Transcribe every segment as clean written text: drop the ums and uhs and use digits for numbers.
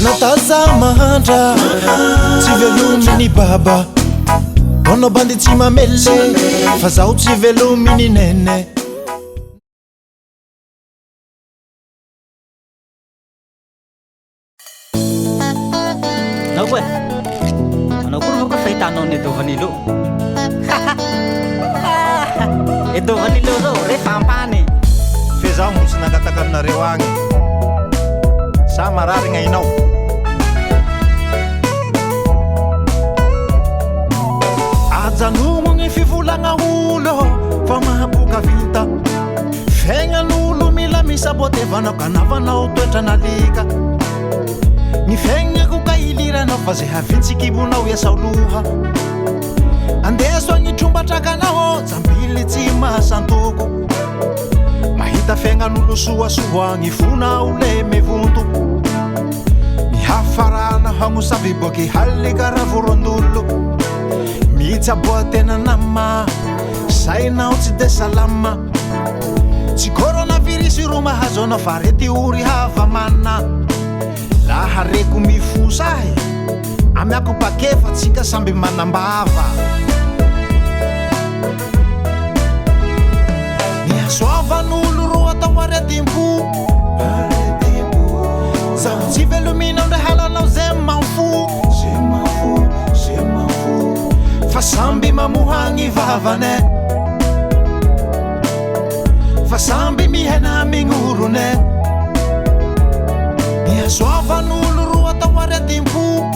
natazamahatra tsy velominy baba ono bandy tsy mamele fa zaho tsy velominy nene Nawe ana kurva ka faitano ne do vanilo e do vanilo ro re fampane fezao mo tsy nangataka aminareo agny sa marary gnainao ajanomogny fivolagna olo fa mahaboka vita fiaignan'olo mila misabotevanao kanavanao toetra nalika ny fiaignako ka iliranao fa zay havintsykibonao iasaoloha andeso agny trombatrakanao jambily tsy mahasantoko mahita fiaignan'olo soasoa gny fonao le mivonto ny hafarana hagnosavy boky halika raha vorondolo mitsaboatena nama sainao tsy de salama tsy coronavirus ro mahazo anao fa rety ory havamana laha reko mifosahy amiako pakefa tsika samby manambava nihasoavan'olo ro atao aretim-po zaho tsy velominao ndre halanao zay manfo fa samby mamohagny vavane fa samby mihena mign'orone nihasoavan'olo ro atao aretim-po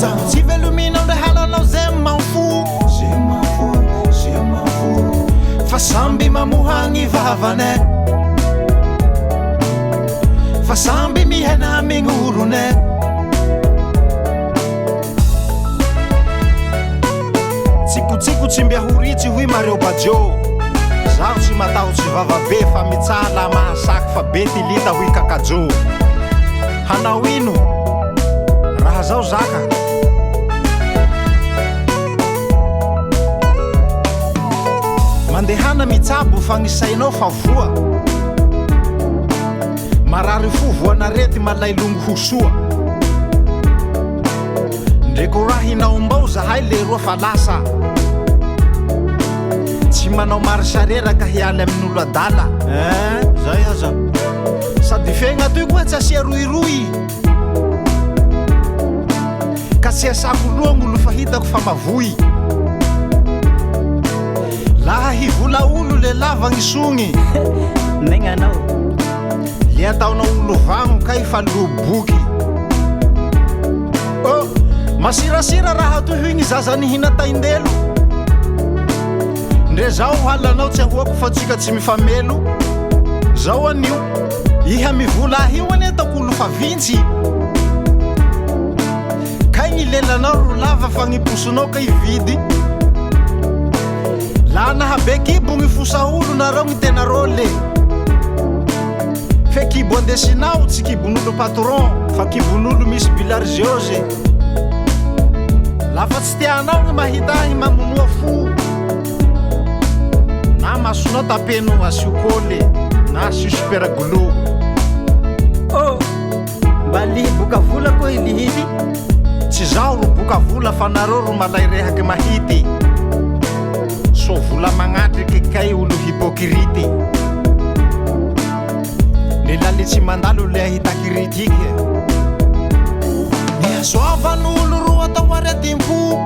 zaho tsy velominao ndre halanao zay manfo fa samby mamohagny vavane fa samby mihena mign'orone tsikotsiko tsy mbiahoritsy hoy mareo bajo zaho tsy matahotsy vavabe fa mitsala mahasaky fa be tilita hoy kakajo hanao ino raha zao zaka mandehana mitsabo fa gnisainao fa voa marary fo voanarety malailongo hosoa ndreko raha hinaombao zahay le roa fa lasa tsy manao marisareraka hialy amin'olo adala zay aza sady fiaigna toy koa tsy asia roiroy ka tsy asako loa gn'olo fa hitako fa mavoy laha hivola olo le lava gnisogny nenganao le ataonao olo vagno kay fa loboky masirasira raha toy hoy gny zaza nihina taindelo ndre zao halanao tsy ahoako fa tsika tsy mifamelo zao anio iha mivola ahio ane ataoko olo fa vintsy kay gny lelanao ro lava fa gny posonao ka ividy la nahabe kibo gny fosa olo nareo gny tena role fe kibo andesinao tsy kibon'olo patron fa kibon'olo misy bilarziose lafa tsy tianao gny mahita gny mamonoa fo na masonao tapeno asiokole na asio superaglo mba lihiboka vola koa ilihity tsy zaho ro boka vola fa nareo ro malay rehaky mahity so vola magnatriky kay olo hypokrity le lale tsy mandalo le ahita kritike nihasoavan'olo ro atao aretim-po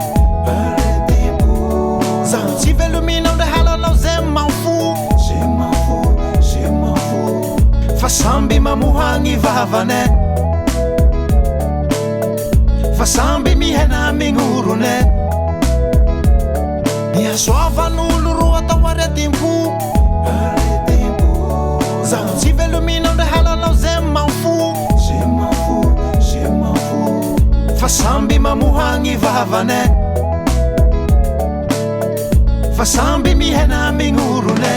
zaho tsy velominao ndre halanao zay manfo fa samby mamohagny vavane fa samby mihena mign'orone nihasoavan'olo ro atao aretim-po zaho tsy velominao ndre halanao zay manfo fa samby mamohagny vavane fa samby mihena mign'orone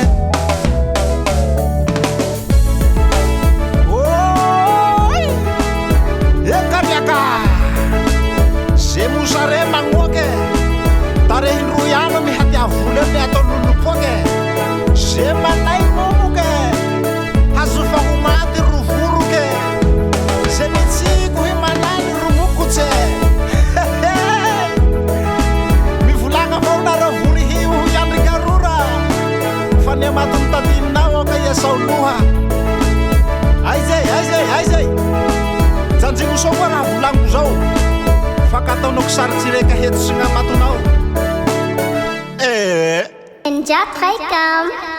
ekariaka ze mosare magnoke tarehindroiano mihatiavoly le ataon'olopoke ze manay momoke hazo fahomaty ro voroke kosa koa raha volango zao fakataonao kisarytsireka heto sy gn'amatonao En Jaap, ga je kam.